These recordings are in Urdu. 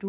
2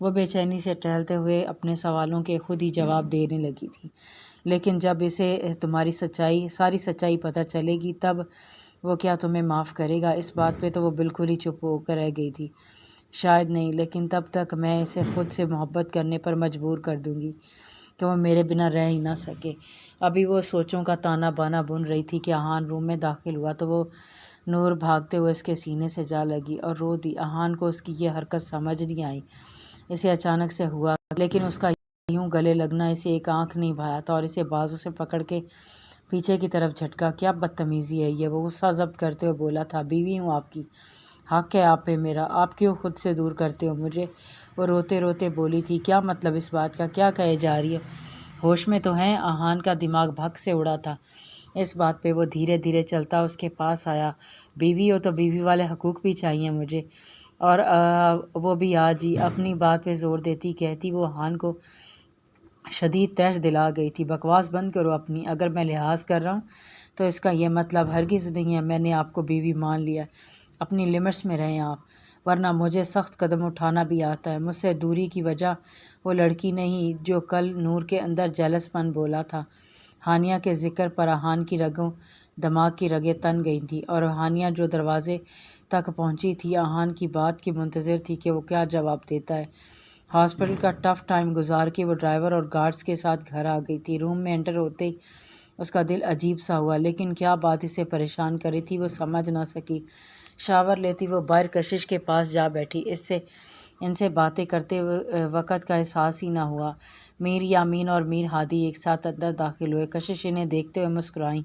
وہ بے چینی سے ٹہلتے ہوئے اپنے سوالوں کے خود ہی جواب دینے لگی تھی۔ لیکن جب اسے تمہاری ساری سچائی پتہ چلے گی تب وہ کیا تمہیں معاف کرے گا؟ اس بات پہ تو وہ بالکل ہی چپ ہو کر رہ گئی تھی۔ شاید نہیں، لیکن تب تک میں اسے خود سے محبت کرنے پر مجبور کر دوں گی کہ وہ میرے بنا رہ ہی نہ سکے۔ ابھی وہ سوچوں کا تانا بانا بن رہی تھی کہ احان روم میں داخل ہوا تو وہ نور بھاگتے ہوئے اس کے سینے سے جا لگی اور رو دی۔ احان کو اس کی یہ حرکت سمجھ نہیں آئی، اسے اچانک سے ہوا، لیکن اس کا یوں گلے لگنا اسے ایک آنکھ نہیں بھایا تھا اور اسے بازو سے پکڑ کے پیچھے کی طرف جھٹکا۔ کیا بدتمیزی ہے یہ، وہ غصہ ضبط کرتے ہوئے بولا تھا۔ بیوی ہوں آپ کی، حق ہے آپ پہ میرا، آپ کیوں خود سے دور کرتے ہو مجھے؟ وہ روتے روتے بولی تھی۔ کیا مطلب اس بات کا، کیا کہے جا رہی ہے؟ ہوش میں تو ہیں؟ احان کا دماغ بھگ سے اڑا تھا اس بات پہ۔ وہ دھیرے دھیرے چلتا اس کے پاس آیا۔ بیوی ہو تو بیوی والے حقوق بھی چاہیے مجھے، اور وہ بھی آج ہی اپنی بات پہ زور دیتی کہتی وہ احان کو شدید تیش دلا گئی تھی۔ بکواس بند کرو اپنی، اگر میں لحاظ کر رہا ہوں تو اس کا یہ مطلب ہرگز نہیں ہے میں نے آپ کو بیوی مان لیا۔ اپنی لمٹس میں رہیں آپ، ورنہ مجھے سخت قدم اٹھانا بھی آتا ہے۔ مجھ سے دوری کی وجہ وہ لڑکی نہیں جو کل نور کے اندر جیلس پن بولا تھا۔ ہانیہ کے ذکر پر احان کی رگوں دماغ کی رگیں تن گئی تھیں اور ہانیہ جو دروازے تک پہنچی تھی احان کی بات کی منتظر تھی کہ وہ کیا جواب دیتا ہے۔ ہاسپٹل کا ٹف ٹائم گزار کے وہ ڈرائیور اور گارڈز کے ساتھ گھر آ گئی تھی۔ روم میں انٹر ہوتے ہی اس کا دل عجیب سا ہوا، لیکن کیا بات اسے پریشان کری تھی وہ سمجھ نہ سکی۔ شاور لیتی وہ باہر کشش کے پاس جا بیٹھی۔ ان سے باتیں کرتے وقت کا احساس ہی نہ ہوا۔ میر یامین اور میر ہادی ایک ساتھ اندر داخل ہوئے۔ کشش انہیں دیکھتے ہوئے مسکرائیں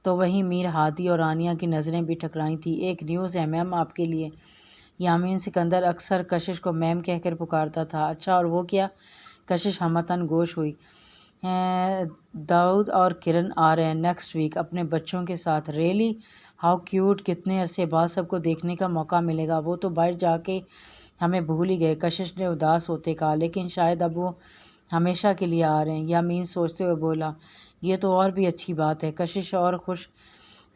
تو وہیں میر ہادی اور آنیہ کی نظریں بھی ٹکرائی تھیں۔ ایک نیوز ہے میم آپ کے لیے۔ یامین سکندر اکثر کشش کو میم کہہ کر پکارتا تھا۔ اچھا، اور وہ کیا؟ کشش ہمتاً گوش ہوئی۔ داؤد اور کرن آ رہے ہیں نیکسٹ ویک اپنے بچوں کے ساتھ۔ ریئلی؟ ہاؤ کیوٹ، کتنے عرصے بعد سب کو دیکھنے کا موقع ملے گا۔ وہ تو باہر جا کے ہمیں بھول ہی گئے، کشش نے اداس ہوتے کہا، لیکن شاید اب وہ ہمیشہ کے لیے آ رہے ہیں۔ یامین سوچتے ہوئے بولا، یہ تو اور بھی اچھی بات ہے۔ کشش اور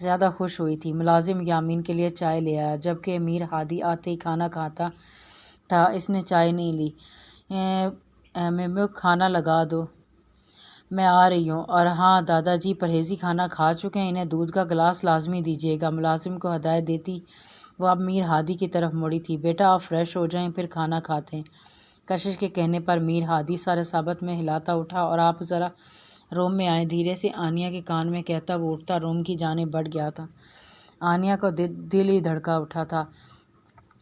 زیادہ خوش ہوئی تھی۔ ملازم یامین کے لیے چائے لے آیا، جبکہ میر ہادی آتے ہی کھانا کھاتا تھا۔ اس نے چائے نہیں لی۔ ممو کھانا لگا دو، میں آ رہی ہوں۔ اور ہاں دادا جی پرہیزی کھانا کھا چکے ہیں، انہیں دودھ کا گلاس لازمی دیجیے گا۔ ملازم کو ہدایت دیتی وہ اب میر ہادی کی طرف مڑی تھی۔ بیٹا آپ فریش ہو جائیں پھر کھانا کھاتے ہیں۔ کشش کے کہنے پر میر ہادی سارے ثابت میں ہلاتا اٹھا اور آپ ذرا روم میں آئیں، دھیرے سے آنیہ کے کان میں کہتا وہ اٹھتا روم کی جانب بڑھ گیا تھا۔ آنیہ کو دل ہی دھڑکا اٹھا تھا۔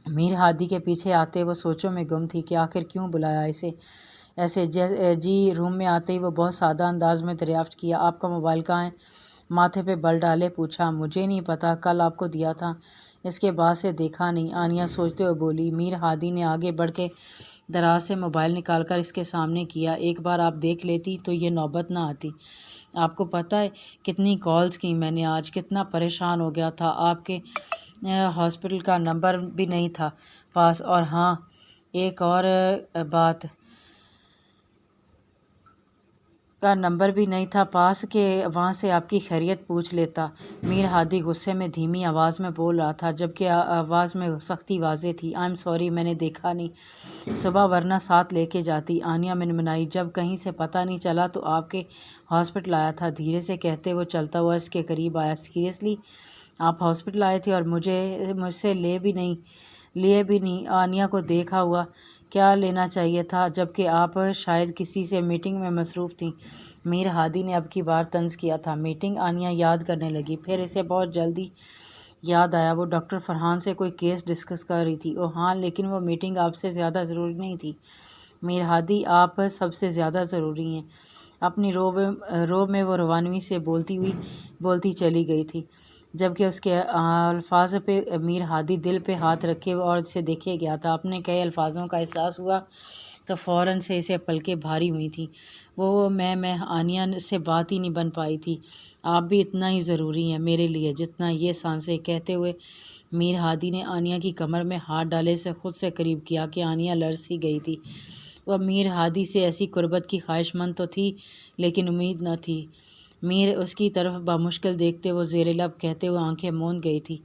میر ہادی کے پیچھے آتے وہ سوچوں میں گم تھی کہ آخر کیوں بلایا اسے ایسے۔ جی روم میں آتے ہی وہ بہت سادہ انداز میں دریافت کیا، آپ کا موبائل کہاں ہے؟ ماتھے پہ بل ڈالے پوچھا، مجھے نہیں پتہ، کل آپ کو دیا تھا، اس کے بعد سے دیکھا نہیں۔ آنیہ سوچتے ہوئے بولی۔ میر ہادی نے آگے بڑھ کے دراز سے موبائل نکال کر اس کے سامنے کیا۔ ایک بار آپ دیکھ لیتی تو یہ نوبت نہ آتی۔ آپ کو پتہ ہے کتنی کالز کی میں نے آج، کتنا پریشان ہو گیا تھا۔ آپ کے ہاسپٹل کا نمبر بھی نہیں تھا پاس، اور ہاں ایک اور بات کا نمبر بھی نہیں تھا پاس کہ وہاں سے آپ کی خیریت پوچھ لیتا۔ میر ہادی غصے میں دھیمی آواز میں بول رہا تھا، جبکہ آواز میں سختی واضح تھی۔ آئی ایم سوری، میں نے دیکھا نہیں، صبح ورنہ ساتھ لے کے جاتی۔ آنیہ منمنائی، جب کہیں سے پتہ نہیں چلا تو آپ کے ہاسپٹل آیا تھا، دھیرے سے کہتے وہ چلتا ہوا اس کے قریب آیا۔ سیریسلی آپ ہاسپٹل آئے تھے اور مجھ سے لیے بھی نہیں؟ آنیہ کو دیکھا ہوا کیا لینا چاہیے تھا، جبکہ آپ شاید کسی سے میٹنگ میں مصروف تھیں۔ میر ہادی نے اب کی بار طنز کیا تھا۔ میٹنگ؟ آنیہ یاد کرنے لگی، پھر اسے بہت جلدی یاد آیا وہ ڈاکٹر فرحان سے کوئی کیس ڈسکس کر رہی تھی۔ اوہ ہاں، لیکن وہ میٹنگ آپ سے زیادہ ضروری نہیں تھی میر ہادی، آپ سب سے زیادہ ضروری ہیں۔ اپنی رو میں وہ روانوی سے بولتی چلی گئی تھی، جبکہ اس کے الفاظ پہ میر ہادی دل پہ ہاتھ رکھے اور اسے دیکھے گیا تھا۔ اپنے کئی الفاظوں کا احساس ہوا تو فوراً سے اسے پلکیں بھاری ہوئی تھیں۔ وہ میں آنیہ سے بات ہی نہیں بن پائی تھی۔ آپ بھی اتنا ہی ضروری ہیں میرے لیے جتنا یہ سانسیں۔ کہتے ہوئے میر ہادی نے آنیہ کی کمر میں ہاتھ ڈالے سے خود سے قریب کیا کہ آنیہ لرز سی گئی تھی۔ وہ میر ہادی سے ایسی قربت کی خواہش مند تو تھی لیکن امید نہ تھی۔ میر اس کی طرف بامشکل دیکھتے وہ زیر لب کہتے ہوئے آنکھیں موند گئی تھی،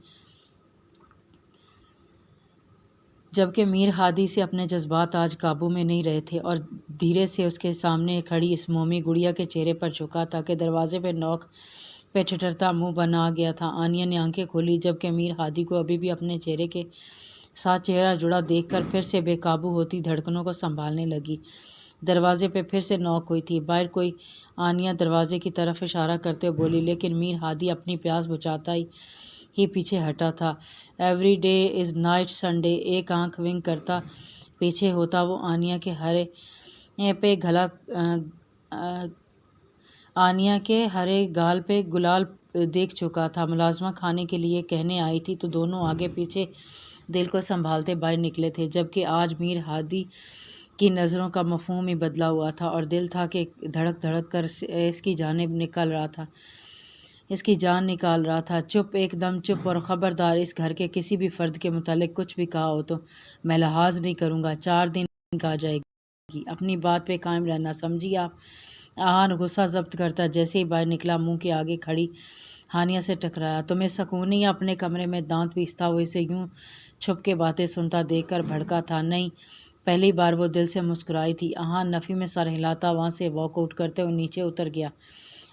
جبکہ میر ہادی سے اپنے جذبات آج قابو میں نہیں رہے تھے اور دھیرے سے اس کے سامنے کھڑی اس مومی گڑیا کے چہرے پر جھکا تھا کہ دروازے پہ نوک پہ ٹھٹرتا منہ بنا گیا تھا۔ آنیا نے آنکھیں کھولی جبکہ میر ہادی کو ابھی بھی اپنے چہرے کے ساتھ چہرہ جڑا دیکھ کر پھر سے بے قابو ہوتی دھڑکنوں کو سنبھالنے لگی۔ دروازے پہ پھر سے نوک ہوئی تھی۔ باہر کوئی آنیا دروازے کی طرف اشارہ کرتے ہوئے بولی، لیکن میر ہادی اپنی پیاس بجھاتا ہی پیچھے ہٹا تھا۔ Every day is night Sunday, ایک آنکھ ونک کرتا پیچھے ہوتا وہ آنیا کے ہرے گال پہ گلال دیکھ چکا تھا۔ ملازمہ کھانے کے لیے کہنے آئی تھی تو دونوں آگے پیچھے دل کو سنبھالتے باہر نکلے تھے، جبکہ آج میر ہادی کی نظروں کا مفہوم ہی بدلا ہوا تھا اور دل تھا کہ دھڑک دھڑک کر اس کی جان نکال رہا تھا۔ چپ، ایک دم چپ، اور خبردار اس گھر کے کسی بھی فرد کے متعلق کچھ بھی کہا ہو تو میں لحاظ نہیں کروں گا۔ 4 دن کا جائے گی، اپنی بات پہ قائم رہنا، سمجھی آپ؟ آہان غصہ ضبط کرتا جیسے ہی باہر نکلا منہ کے آگے کھڑی ہانیہ سے ٹکرایا۔ تمہیں سکون نہیں؟ اپنے کمرے میں دانت پیستا ہوا اسے یوں چھپ کے باتیں سنتا دیکھ کر بھڑکا تھا۔ نہیں، پہلی بار وہ دل سے مسکرائی تھی۔ آہان نفی میں سر ہلاتا وہاں سے واک آؤٹ کرتے ہوئے نیچے اتر گیا۔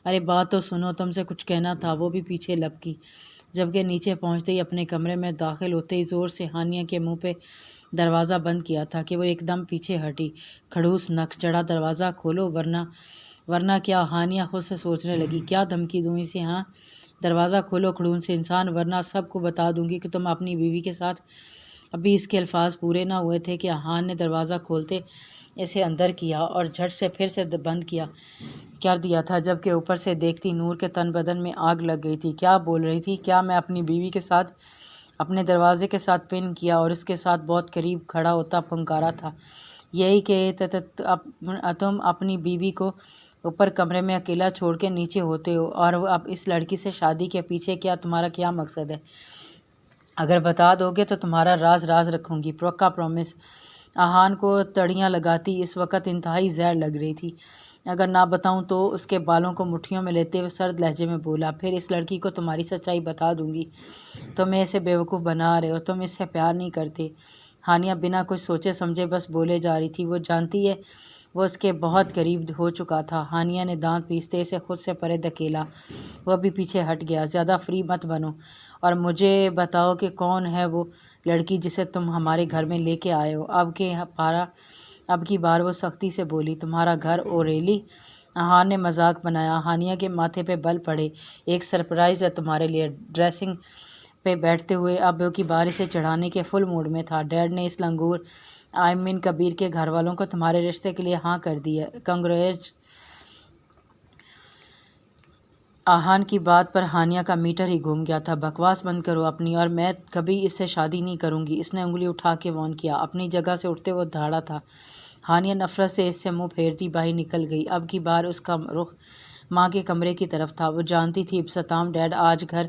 ارے بات تو سنو، تم سے کچھ کہنا تھا، وہ بھی پیچھے لپکی، جبکہ نیچے پہنچتے ہی اپنے کمرے میں داخل ہوتے ہی زور سے ہانیہ کے منہ پہ دروازہ بند کیا تھا کہ وہ ایک دم پیچھے ہٹی۔ کھڑوس نک چڑھا، دروازہ کھولو ورنہ کیا؟ ہانیہ خود سے سوچنے لگی، کیا دھمکی دوں اسے؟ ہاں، دروازہ کھولو کھڑوس انسان، ورنہ سب کو بتا دوں گی کہ تم اپنی بیوی کے ساتھ۔ ابھی اس کے الفاظ پورے نہ ہوئے تھے کہ آہان نے دروازہ کھولتے اسے اندر کیا اور جھٹ سے پھر سے بند کر دیا تھا، جبکہ اوپر سے دیکھتی نور کے تن بدن میں آگ لگ گئی تھی۔ کیا بول رہی تھی؟ کیا میں اپنی بیوی کے ساتھ اپنے دروازے کے ساتھ پن کیا اور اس کے ساتھ بہت قریب کھڑا ہوتا پھنکارا تھا؟ یہی کہ تم اپنی بیوی کو اوپر کمرے میں اکیلا چھوڑ کے نیچے ہوتے ہو، اور اب اس لڑکی سے شادی کے پیچھے تمہارا کیا مقصد ہے؟ اگر بتا دو گے تو تمہارا راز رکھوں گی، پکا پرومس۔ آہان کو تڑیاں لگاتی اس وقت انتہائی زہر لگ رہی تھی۔ اگر نہ بتاؤں تو؟ اس کے بالوں کو مٹھیوں میں لیتے ہوئے سرد لہجے میں بولا۔ پھر اس لڑکی کو تمہاری سچائی بتا دوں گی۔ تم اسے بیوقوف بنا رہے ہو، تم اس سے پیار نہیں کرتے۔ ہانیہ بنا کچھ سوچے سمجھے بس بولے جا رہی تھی۔ وہ جانتی ہے وہ اس کے بہت قریب ہو چکا تھا۔ ہانیہ نے دانت پیستے اسے خود سے پرے دھکیلا۔ وہ بھی پیچھے ہٹ گیا۔ زیادہ فری مت بنو اور مجھے بتاؤ کہ کون ہے وہ لڑکی جسے تم ہمارے گھر میں لے کے آئے ہو۔ اب کی بار وہ سختی سے بولی، تمہارا گھر؟ او ریلی؟ آہان نے مذاق بنایا۔ ہانیہ کے ماتھے پہ بل پڑے۔ ایک سرپرائز ہے تمہارے لیے۔ ڈریسنگ پہ بیٹھتے ہوئے اب کی بار اسے چڑھانے کے فل موڈ میں تھا۔ ڈیڈ نے اس لنگور کبیر کے گھر والوں کو تمہارے رشتے کے لیے ہاں کر دی ہے۔ کنگریچ۔ آہان کی بات پر ہانیہ کا میٹر ہی گھوم گیا تھا۔ بکواس بند کرو اپنی، اور میں کبھی اس سے شادی نہیں کروں گی۔ اس نے انگلی اٹھا کے وارن کیا۔ اپنی جگہ سے اٹھتے وہ دھاڑا تھا۔ ہانیہ نفرت سے اس سے منہ پھیرتی باہر نکل گئی۔ اب کی بار اس کا رخ ماں کے کمرے کی طرف تھا۔ وہ جانتی تھی ابتسام ڈیڈ آج گھر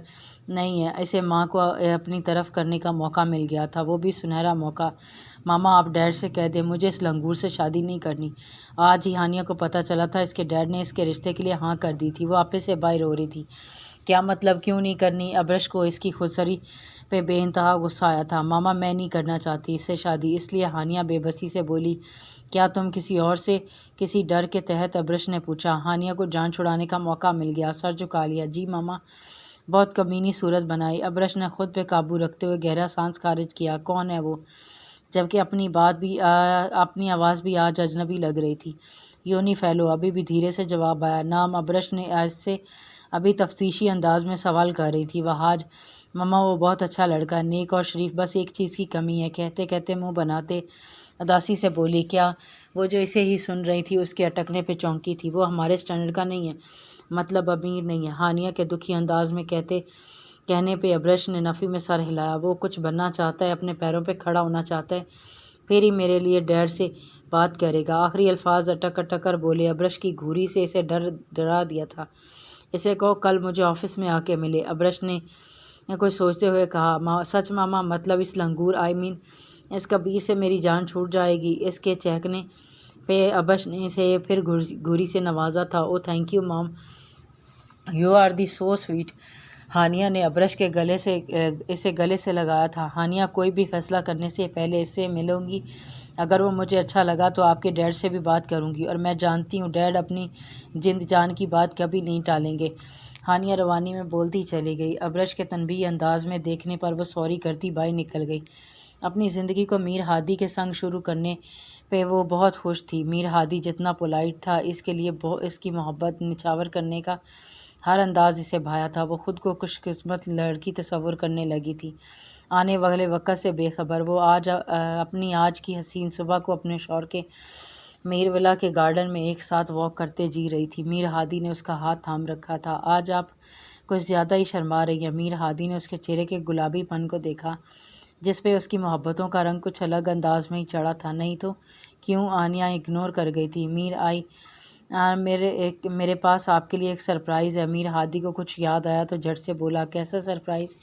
نہیں ہے۔ اسے ماں کو اپنی طرف کرنے کا موقع مل گیا تھا، وہ بھی سنہرا موقع۔ ماما آپ ڈیڈ سے کہہ دیں مجھے اس لنگور سے شادی نہیں کرنی۔ آج ہی ہانیہ کو پتہ چلا تھا اس کے ڈیڈ نے اس کے رشتے کے لیے ہاں کر دی تھی۔ وہ آپے سے باہر ہو رہی تھی۔ کیا مطلب؟ کیوں نہیں کرنی؟ ابرش کو اس کی خودسری پہ بے انتہا غصہ آیا تھا۔ ماما میں نہیں کرنا چاہتی اس سے شادی۔ اس لیے ہانیہ بے بسی سے بولی، کیا تم کسی اور سے؟ کسی ڈر کے تحت ابرش نے پوچھا۔ ہانیہ کو جان چھڑانے کا موقع مل گیا، سر جھکا لیا۔ جی ماما۔ بہت کمینی صورت بنائی۔ ابرش نے خود پہ قابو رکھتے ہوئے گہرا سانس خارج کیا۔ کون ہے وہ؟ جبکہ اپنی آواز بھی آج اجنبی لگ رہی تھی۔ یونی فیلو، ابھی بھی دھیرے سے جواب آیا۔ نام؟ ابرش نے اس سے ابھی تفتیشی انداز میں سوال کر رہی تھی۔ وہاج۔ ماما وہ بہت اچھا لڑکا ہے، نیک اور شریف، بس ایک چیز کی کمی ہے۔ کہتے کہتے منہ بناتے اداسی سے بولی، کیا؟ وہ جو اسے ہی سن رہی تھی اس کے اٹکنے پہ چونکی تھی۔ وہ ہمارے سٹینڈرڈ کا نہیں ہے، مطلب امیر نہیں ہے۔ ہانیہ کے دکھی انداز میں کہنے پہ ابرش نے نفی میں سر ہلایا۔ وہ کچھ بننا چاہتا ہے، اپنے پیروں پہ کھڑا ہونا چاہتا ہے، پھر ہی میرے لیے ڈیڈ سے بات کرے گا۔ آخری الفاظ اٹک کر بولے۔ ابرش کی گھوری سے اسے ڈرا دیا تھا۔ اسے کہو کل مجھے آفس میں آ کے ملے۔ ابرش نے کچھ سوچتے ہوئے کہا۔ سچ ماما؟ مطلب اس لنگور اس کبیر سے میری جان چھوٹ جائے گی؟ اس کے چہکنے پہ ابرش نے اسے پھر گھوری سے نوازا تھا۔ Oh thank you ma'am, you are the so sweet. Haniya نے ابرش کے اسے گلے سے لگایا تھا۔ ہانیہ کوئی بھی فیصلہ کرنے سے پہلے اس سے ملوں گی، اگر وہ مجھے اچھا لگا تو آپ کے ڈیڈ سے بھی بات کروں گی، اور میں جانتی ہوں ڈیڈ اپنی جند جان کی بات کبھی نہیں ٹالیں گے۔ ہانیہ روانی میں بولتی چلی گئی۔ ابرش کے تنبیہی انداز میں دیکھنے پر وہ سوری کرتی باہر نکل گئی۔ اپنی زندگی کو میر ہادی کے سنگ شروع کرنے پہ وہ بہت خوش تھی۔ میر ہادی جتنا پولائٹ تھا، اس کے لیے اس کی محبت نچھاور کرنے کا ہر انداز اسے بھایا تھا۔ وہ خود کو خوش قسمت لڑکی تصور کرنے لگی تھی، آنے والے وقت سے بے خبر۔ وہ اپنی آج کی حسین صبح کو اپنے شوہر کے میر ولا کے گارڈن میں ایک ساتھ واک کرتے جی رہی تھی۔ میر ہادی نے اس کا ہاتھ تھام رکھا تھا۔ آج آپ کچھ زیادہ ہی شرما رہی ہیں۔ میر ہادی نے اس کے چہرے کے گلابی پن کو دیکھا، جس پہ اس کی محبتوں کا رنگ کچھ الگ انداز میں ہی چڑھا تھا۔ نہیں تو کیوں؟ آنیہ اگنور کر گئی تھی۔ میر آئی میرے پاس آپ کے لیے ایک سرپرائز ہے۔ میر ہادی کو کچھ یاد آیا تو جھٹ سے بولا، کیسا سرپرائز؟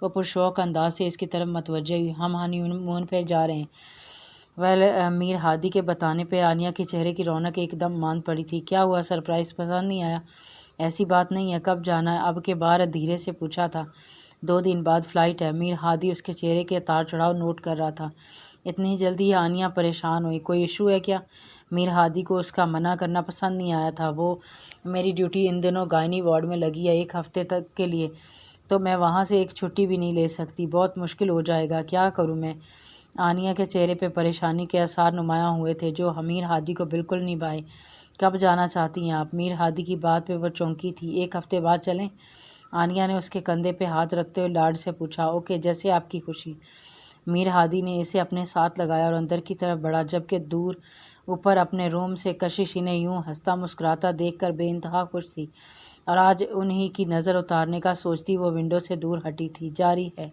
وہ پرشوق انداز سے اس کی طرف متوجہ ہوئی۔ ہم ہانی مون پہ جا رہے ہیں۔ میر ہادی کے بتانے پہ آنیہ کے چہرے کی رونق ایک دم ماند پڑی تھی۔ کیا ہوا؟ سرپرائز پسند نہیں آیا؟ ایسی بات نہیں ہے، کب جانا ہے؟ اب کے بار دھیرے سے پوچھا تھا۔ 2 دن بعد فلائٹ ہے۔ میر ہادی اس کے چہرے کے اتار چڑھاؤ نوٹ کر رہا تھا۔ اتنی جلدی؟ آنیہ پریشان ہوئی۔ کوئی ایشو ہے کیا؟ میر ہادی کو اس کا منع کرنا پسند نہیں آیا تھا۔ وہ میری ڈیوٹی ان دنوں گائنی وارڈ میں لگی ہے 1 ہفتے تک کے لیے، تو میں وہاں سے ایک چھٹی بھی نہیں لے سکتی، بہت مشکل ہو جائے گا۔ کیا کروں میں؟ آنیہ کے چہرے پہ پریشانی کے آثار نمایاں ہوئے تھے، جو میر ہادی کو بالکل نہیں بھائے۔ کب جانا چاہتی ہیں آپ؟ میر ہادی کی بات پہ وہ چونکی تھی۔ 1 ہفتے بعد چلیں؟ آنیہ نے اس کے کندھے پہ ہاتھ رکھتے ہوئے لاڈ سے پوچھا۔ اوکے، جیسے آپ کی خوشی۔ میر ہادی نے اسے اپنے ساتھ لگایا اور اندر کی طرف بڑھا، جبکہ دور اوپر اپنے روم سے کشش انہیں یوں ہنستا مسکراتا دیکھ کر بے انتہا خوش تھی، اور آج انہی کی نظر اتارنے کا سوچتی وہ ونڈو سے دور ہٹی تھی۔ جاری ہے۔